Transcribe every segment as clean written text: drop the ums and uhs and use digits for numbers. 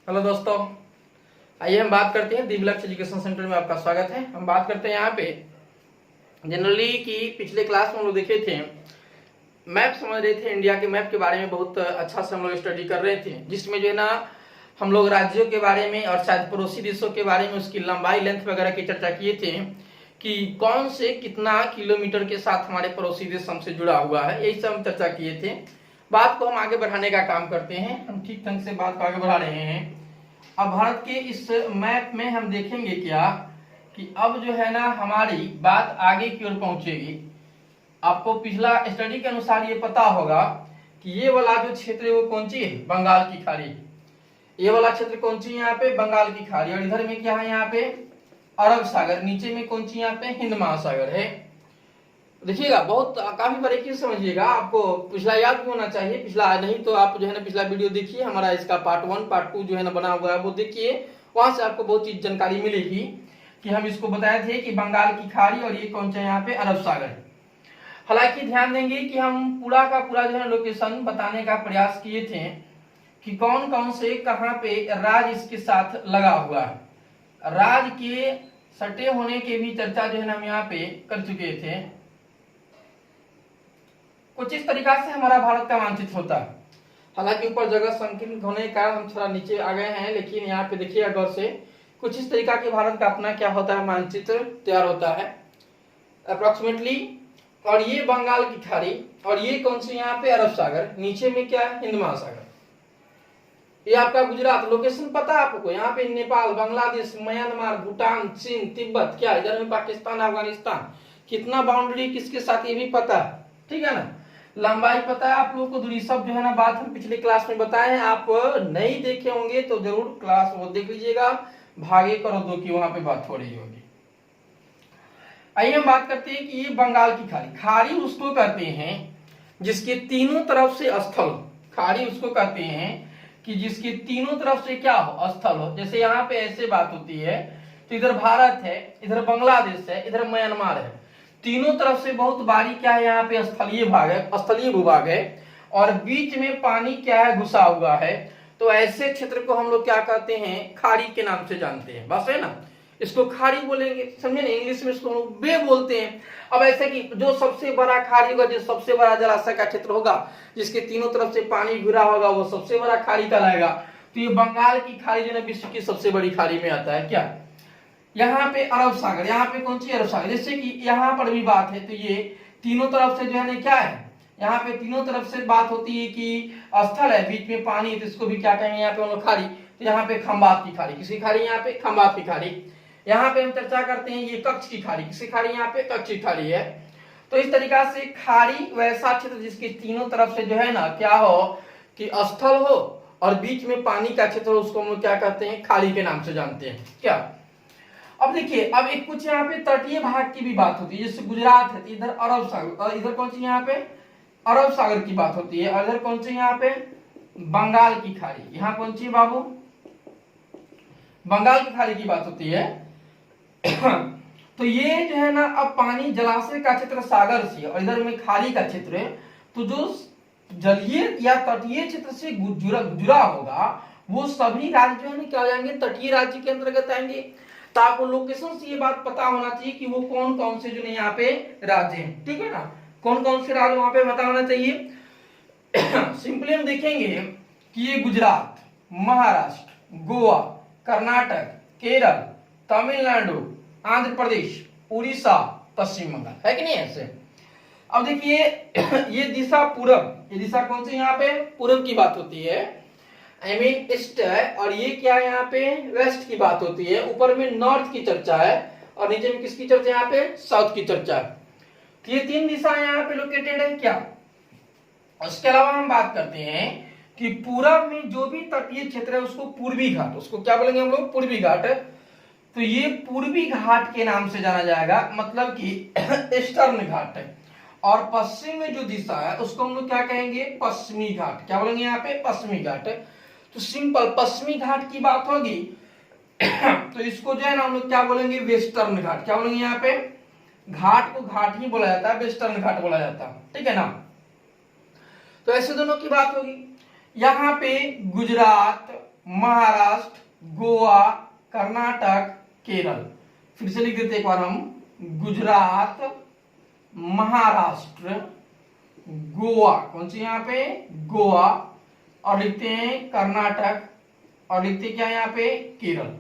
Hello दोस्तों, आइए हम बात करते हैं दिव्यलक्ष्य एजुकेशन सेंटर में आपका स्वागत है। हम बात करते हैं यहाँ पे जनरली कि पिछले क्लास में हम लोग देखे थे, मैप समझ रहे थे, इंडिया के मैप के बारे में बहुत अच्छा से हम लोग स्टडी कर रहे थे, जिसमें जो है ना हम लोग राज्यों के बारे में और शायद पड़ोसी देशों के बारे में उसकी लंबाई लेंथ वगैरह की चर्चा किए थे कि कौन से कितना किलोमीटर के साथ हमारे पड़ोसी देश हमसे जुड़ा हुआ है। यही सब हम चर्चा किए थे। बात को हम आगे बढ़ाने का काम करते हैं, हम ठीक ढंग से बात को आगे बढ़ा रहे हैं। अब भारत के इस मैप में हम देखेंगे क्या कि अब जो है ना हमारी बात आगे की ओर पहुंचेगी। आपको पिछला स्टडी के अनुसार ये पता होगा कि ये वाला जो क्षेत्र है वो कौन सी है, बंगाल की खाड़ी। ये वाला क्षेत्र कौन सी है यहाँ पे, बंगाल की खाड़ी। और इधर में क्या है यहाँ पे, अरब सागर। नीचे में कौन सी यहाँ पे, हिंद महासागर है। देखिएगा, बहुत काफी बारीकी से समझिएगा, आपको पिछला याद भी होना चाहिए। पिछला नहीं तो आप जो है ना पिछला वीडियो देखिए, हमारा इसका पार्ट 1 पार्ट 2 जो है ना बना हुआ है वो देखिए, वहां से आपको बहुत चीज जानकारी मिलेगी कि हम इसको बताए थे कि बंगाल की खाड़ी और ये कौन सा यहाँ पे अरब सागर। हालांकि ध्यान देंगे कि हम पूरा का पूरा जो है लोकेशन बताने का प्रयास किए थे कि कौन कौन से कहाँ पे राज इसके साथ लगा हुआ है। राज के सटे होने के भी चर्चा जो है ना हम यहाँ पे कर चुके थे। कुछ इस तरीका से हमारा भारत का मानचित्र होता है। हालांकि ऊपर जगह संकीर्ण होने का हम थोड़ा नीचे आ गए हैं, लेकिन यहाँ पे देखिए गौर से, कुछ इस तरीका के भारत का अपना क्या होता है, मानचित्र तैयार होता है अप्रोक्सीमेटली। और ये बंगाल की खाड़ी और ये कौन सी यहाँ पे अरब सागर, नीचे में क्या है, हिंद महासागर। ये आपका गुजरात, लोकेशन पता है आपको, यहाँ पे नेपाल, बांग्लादेश, म्यांमार, भूटान, चीन, तिब्बत, क्या इधर में पाकिस्तान, अफगानिस्तान, कितना बाउंड्री किसके साथ ये भी पता है, ठीक है ना। लंबाई पता है आप लोगों को, दूरी सब जो है ना बात हम पिछले क्लास में बताए हैं। आप नहीं देखे होंगे तो जरूर क्लास वो देख लीजिएगा, भागे करो दो की वहां पे बात हो रही होगी। आइए हम बात करते हैं कि ये बंगाल की खाड़ी। खाड़ी उसको कहते हैं जिसके तीनों तरफ से स्थल, खाड़ी उसको कहते हैं कि जिसके तीनों तरफ से क्या हो, स्थल हो। जैसे यहाँ पे ऐसे बात होती है तो इधर भारत है, इधर बांग्लादेश है, इधर म्यांमार है, तीनों तरफ से बहुत बारी क्या है, यहाँ पे स्थलीय भाग है, स्थलीय भूभाग है, और बीच में पानी क्या है, घुसा हुआ है। तो ऐसे क्षेत्र को हम लोग क्या कहते हैं, खाड़ी के नाम से जानते हैं, बस है ना। इसको खाड़ी बोलेंगे, समझे ना, इंग्लिश में इसको बे बोलते हैं। अब ऐसे कि जो सबसे बड़ा खाड़ी होगा, जो सबसे बड़ा जलाशय का क्षेत्र होगा, जिसके तीनों तरफ से पानी घिरा होगा, वो सबसे बड़ा खाड़ी कहलाएगा। तो ये बंगाल की खाड़ी जो है विश्व की सबसे बड़ी खाड़ी में आता है। क्या यहाँ पे अरब सागर, यहाँ पे कौन सी अरब सागर, जैसे कि यहाँ पर भी बात है तो ये तीनों तरफ से जो है ना क्या है, यहाँ पे तीनों तरफ से बात होती है कि स्थल है, बीच में पानी है, तो इसको भी क्या कहेंगे यहाँ पे हम लोग, खाड़ी। तो यहाँ पे खंबात की खाड़ी, किसी खाड़ी, यहाँ पे खंबात की खाड़ी। यहाँ पे हम चर्चा करते हैं ये कच्छ की खाड़ी, किसी खाड़ी, यहाँ पे कच्छ की खाड़ी है। तो इस तरीका से खाड़ी वैसा क्षेत्र जिसके तीनों तरफ से जो है ना क्या हो कि स्थल हो और बीच में पानी का क्षेत्र हो, उसको हम लोग क्या कहते हैं, खाड़ी के नाम से जानते हैं। क्या अब देखिए, अब एक कुछ यहाँ पे तटीय भाग की भी बात होती है, जैसे गुजरात है, इधर अरब सागर, और इधर कौन सी यहाँ पे अरब सागर की बात होती है, और इधर कौन सी यहाँ पे बंगाल की खाड़ी। यहाँ कौन सी बाबू, बंगाल की खाड़ी की बात होती है। तो ये जो है ना, अब पानी जलाशय का क्षेत्र सागर से और इधर में खाड़ी का क्षेत्र है, तो जो जलीय या तटीय क्षेत्र से जुड़ा होगा वो सभी राज्य जो है ना क्या हो जाएंगे, तटीय राज्य के अंतर्गत आएंगे। तो आपको लोकेशन से ये बात पता होना चाहिए कि वो कौन कौन से जो है यहाँ पे राज्य हैं, ठीक है ना, कौन कौन से राज्य वहां पे पता होना चाहिए। सिंपली हम देखेंगे कि ये गुजरात, महाराष्ट्र, गोवा, कर्नाटक, केरल, तमिलनाडु, आंध्र प्रदेश, उड़ीसा, पश्चिम बंगाल, है कि नहीं ऐसे। अब देखिए ये दिशा पूरब, ये दिशा कौन सी यहाँ पे पूरब की बात होती है, आई मीन ईस्ट है, और ये क्या है यहाँ पे वेस्ट की बात होती है। ऊपर में नॉर्थ की चर्चा है और नीचे में किसकी चर्चा, यहाँ पे साउथ की चर्चा है। तो ये तीन दिशा यहाँ पे लोकेटेड है। क्या उसके अलावा हम बात करते हैं कि पूरब में जो भी तटीय क्षेत्र है उसको पूर्वी घाट, उसको क्या बोलेंगे हम लोग, पूर्वी घाट। तो ये पूर्वी घाट के नाम से जाना जाएगा, मतलब कि ईस्टर्न घाट है। और पश्चिम में जो दिशा है उसको हम लोग क्या कहेंगे, पश्चिमी घाट। क्या बोलेंगे यहाँ पे, पश्चिमी घाट। तो सिंपल पश्चिमी घाट की बात होगी तो इसको जो है ना हम लोग क्या बोलेंगे, वेस्टर्न घाट। क्या बोलेंगे यहाँ पे, घाट को घाट ही बोला जाता है, वेस्टर्न घाट बोला जाता है, ठीक है ना। तो ऐसे दोनों की बात होगी। यहाँ पे गुजरात, महाराष्ट्र, गोवा, कर्नाटक, केरल। फिर से लिख देते एक बार हम, गुजरात, महाराष्ट्र, गोवा, कौन सी यहाँ पे, गोवा, और लिखते हैं कर्नाटक, और लिखते क्या यहाँ पे, केरल।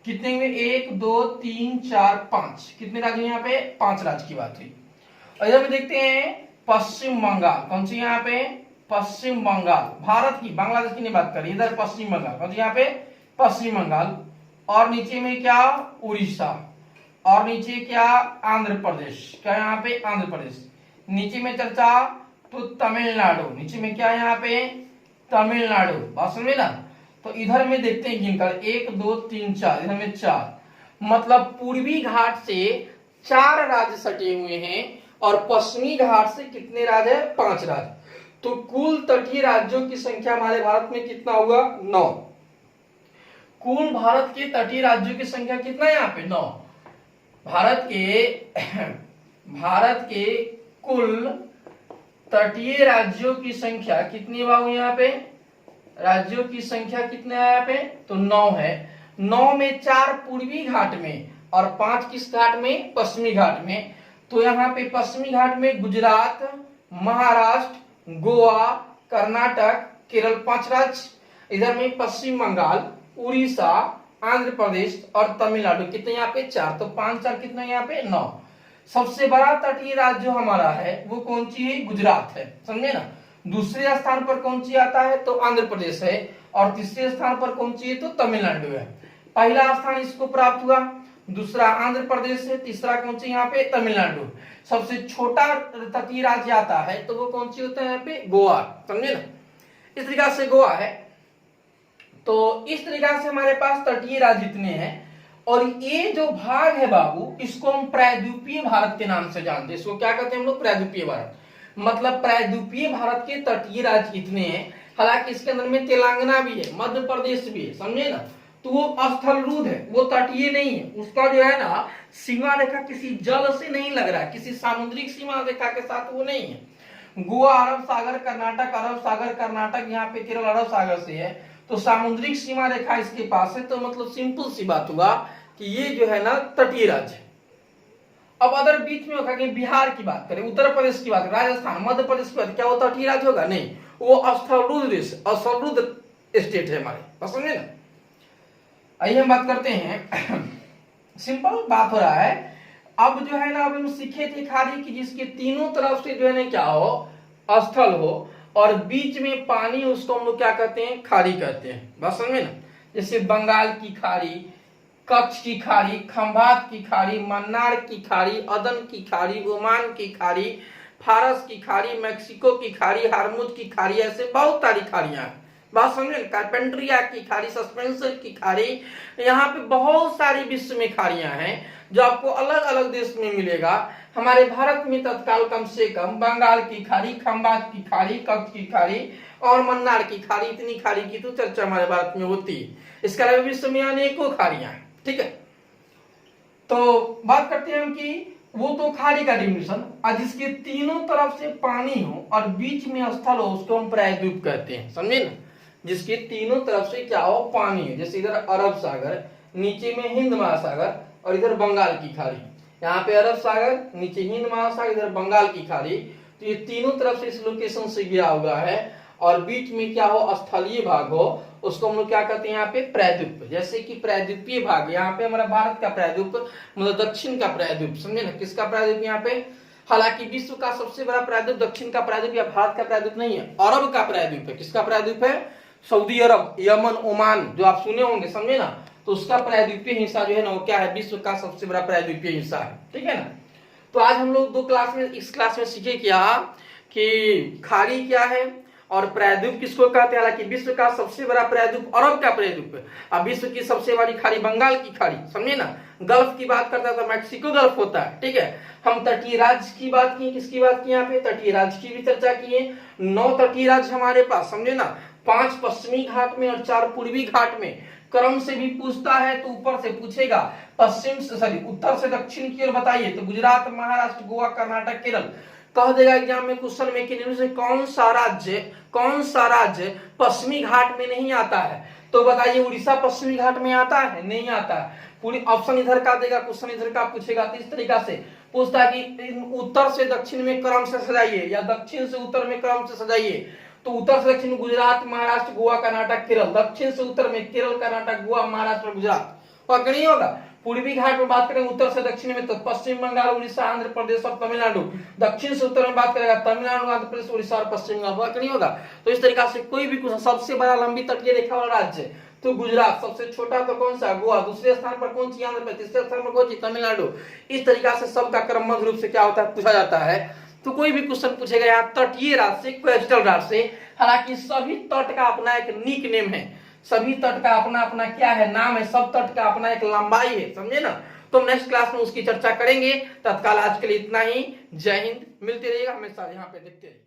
कितने में, 1 2 3 4 5, कितने राज्य यहाँ पे, 5 राज्य की बात हुई। और इधर में देखते हैं पश्चिम बंगाल, कौन सी यहाँ पे, पश्चिम बंगाल, भारत की, बांग्लादेश की नहीं बात करी, इधर पश्चिम बंगाल, कौन सी यहाँ पे, पश्चिम बंगाल। और नीचे में क्या, उड़ीसा, और नीचे क्या, आंध्र प्रदेश, क्या यहाँ पे, आंध्र प्रदेश। नीचे में चर्चा तो तमिलनाडु, नीचे में क्या यहाँ पे, तमिलनाडु, बात समझे ना। तो इधर में देखते हैं गिनकर, 1 2 3 4, इधर में 4, मतलब पूर्वी घाट से 4 राज्य सटे हुए हैं और पश्चिमी घाट से कितने राज्य है, 5 राज्य। तो कुल तटीय राज्यों की संख्या हमारे भारत में कितना हुआ, 9। कुल भारत के तटीय राज्यों की संख्या कितना है यहाँ पे, 9। भारत के कुल तटीय राज्यों की संख्या कितनी बाबू, यहाँ पे राज्यों की संख्या कितने है यहाँ पे, तो 9 है। 9 में 4 पूर्वी घाट में और 5 किस घाट में, पश्चिमी घाट में। तो यहाँ पे पश्चिमी घाट में गुजरात, महाराष्ट्र, गोवा, कर्नाटक, केरल 5 राज्य। इधर में पश्चिम बंगाल, उड़ीसा, आंध्र प्रदेश और तमिलनाडु, कितने यहाँ पे, 4। तो 5 4 कितने यहाँ पे, 9। सबसे बड़ा तटीय राज्य जो हमारा है वो कौन सी है, गुजरात है, समझे ना। दूसरे स्थान पर कौन सी आता है, तो आंध्र प्रदेश है, और तीसरे स्थान पर कौन सी है, तो तमिलनाडु है। पहला स्थान इसको प्राप्त हुआ, दूसरा आंध्र प्रदेश है, तीसरा कौन सी यहाँ पे, तमिलनाडु। सबसे छोटा तटीय राज्य आता है तो वो कौन सी होता है यहाँ पे, गोवा, समझे ना। इस तरीका से गोवा है। तो इस तरीका से हमारे पास तटीय राज्य इतने हैं। और ये जो भाग है बाबू, इसको हम प्रायद्वीपीय भारत के नाम से जानते हैं। इसको क्या कहते हैं हम लोग, प्रायद्वीपीय भारत। मतलब प्रायद्वीपीय भारत के तटीय राज्य इतने हैं। हालांकि इसके अंदर में तेलंगाना भी है, मध्य प्रदेश भी है, समझे ना। तो वो स्थलरूढ़ है, वो तटीय नहीं है। उसका जो है ना सीमा रेखा किसी जल से नहीं लग रहा है, किसी सामुद्रिक सीमा रेखा के साथ वो नहीं है। गोवा अरब सागर, कर्नाटक अरब सागर, कर्नाटक यहाँ पे केरल अरब सागर से है, तो सामुद्रिक सीमा रेखा इसके पास है। तो मतलब सिंपल सी बात हुआ कि ये जो है ना तटीय राज्य। अब अदर बीच में होगा कि बिहार की बात करें, उत्तर प्रदेश की बात करें, राजस्थान, मध्य प्रदेश की बात, क्या वो तटीय राज्य होगा, नहीं, वो स्थलरूढ़ स्टेट है हमारे, समझे ना। आइए हम बात करते हैं सिंपल बात हो रहा है। अब जो है ना, अब हम सीखे थे खाड़ी की, जिसके तीनों तरफ से जो है ना क्या हो, स्थल हो, और बीच में पानी, उसको हम लोग क्या कहते हैं, खाड़ी कहते हैं, बस समझे ना। जैसे बंगाल की खाड़ी, कच्छ की खाड़ी, खंभात की खाड़ी, मन्नार की खाड़ी, अदन की खाड़ी, ओमान की खाड़ी, फारस की खाड़ी, मैक्सिको की खाड़ी, हार्मुज की खाड़ी, ऐसे बहुत सारी खाड़ियां हैं, बात समझे। कार्पेंट्रिया की खाड़ी, सस्पेंसर की खाड़ी, यहाँ पे बहुत सारी विश्व में खाड़ियां हैं जो आपको अलग अलग देश में मिलेगा। हमारे भारत में तत्काल कम से कम बंगाल की खाड़ी, खंभात की खाड़ी, कच्छ की खाड़ी और मन्नार की खाड़ी, इतनी खाड़ी की तो चर्चा हमारे भारत में होती है। इसके अलावा विश्व में अनेकों खाड़ियां हैं, ठीक है। तो बात करते हैं हम कि वो तो खाड़ी का डिफिनेशन, और जिसके तीनों तरफ से पानी हो और बीच में स्थल हो, उसको हम प्रायद्वीप कहते हैं, समझे ना। जिसके तीनों तरफ से क्या हो, पानी है, जैसे इधर अरब सागर, नीचे में हिंद महासागर, और इधर बंगाल की खाड़ी। यहाँ पे अरब सागर, नीचे हिंद महासागर, इधर बंगाल की खाड़ी। तो ये तीनों तरफ से इस लोकेशन से घिरा हुआ है, और बीच में क्या हो, स्थलीय भाग हो, उसको हम लोग क्या कहते हैं यहाँ पे, प्रायद्वीप। जैसे कि प्रायद्वीपीय भाग, यहाँ पे हमारा भारत का प्रायद्वीप, मतलब दक्षिण का प्रायद्वीप, समझे ना। किसका प्रायद्वीप यहाँ पे, हालांकि विश्व का सबसे बड़ा प्रायद्वीप दक्षिण का प्रायद्वीप या भारत का प्रायद्वीप नहीं है, अरब का प्रायद्वीप है। किसका प्रायद्वीप है, सऊदी अरब, यमन, ओमान, जो आप सुने होंगे, समझे ना। तो उसका प्रायद्वीपीय हिस्सा जो है ना, वो क्या है, विश्व का सबसे बड़ा प्रायद्वीपीय हिस्सा है, ठीक है ना। तो आज हम लोग इस क्लास में सीखे क्या कि खाड़ी क्या है और प्रायद्वीप किसको कहते हैं। हालांकि विश्व का सबसे बड़ा प्रायद्वीप अरब का प्रायद्वीप है, और विश्व की सबसे बड़ी खाड़ी बंगाल की खाड़ी, समझे ना। गल्फ की बात करता है तो मैक्सिको गल्फ होता है, ठीक है। हम तटीय राज्य की बात की, किसकी बात की, यहाँ पे तटीय राज्य की भी चर्चा की है। 9 तटीय राज्य हमारे पास, समझे ना। 5 पश्चिमी घाट में और 4 पूर्वी घाट में। क्रम से भी पूछता है तो ऊपर से पूछेगा, उत्तर से दक्षिण की ओर बताइए, तो गुजरात, महाराष्ट्र, गोवा, कर्नाटक, केरल कह देगा एग्जाम में, क्वेश्चन में कि निम्न से कौन सा राज्य पश्चिमी घाट में नहीं आता है। तो बताइए उड़ीसा पश्चिमी घाट में आता है? नहीं आता। पूरी ऑप्शन इधर का देगा, क्वेश्चन इधर का पूछेगा। तो इस तरीका से पूछता है कि उत्तर से दक्षिण में क्रम से सजाइए या दक्षिण से उत्तर में क्रम से सजाइए। तो उत्तर से दक्षिण गुजरात, महाराष्ट्र, गोवा, कर्नाटक, केरल। दक्षिण से उत्तर में केरल, कर्नाटक, गोवा, महाराष्ट्र, गुजरात। और नहीं होगा। पूर्वी घाट में बात करें उत्तर से दक्षिण में तो पश्चिम बंगाल, उड़ीसा, आंध्र प्रदेश और तमिलनाडु। दक्षिण से उत्तर में बात करेगा तमिलनाडु, आंध्र प्रदेश, उड़ीसा और पश्चिम बंगाल। नहीं होगा। तो इस तरीका से कोई भी कुछ सबसे बड़ा लंबी तटीय रेखा वाला राज्य तो गुजरात, सबसे छोटा तो कौन सा? गोवा, दूसरे स्थान पर कौन सी? आंध्र प्रदेश, तीसरे स्थान पर कौन सी? तमिलनाडु। इस तरीका से सबका क्रमबद्ध रूप से क्या होता है पूछा जाता है। तो कोई भी क्वेश्चन पूछेगा यहाँ तटीय राज्य से, कोस्टल राज्य से, हालांकि सभी तट का अपना एक निक नेम है, सभी तट का अपना अपना क्या है नाम है, सब तट का अपना एक लंबाई है, समझे ना। तो नेक्स्ट क्लास में उसकी चर्चा करेंगे। तत्काल आज के लिए इतना ही। जय हिंद। मिलते रहिएगा हमेशा यहाँ पे, देखते रहिए।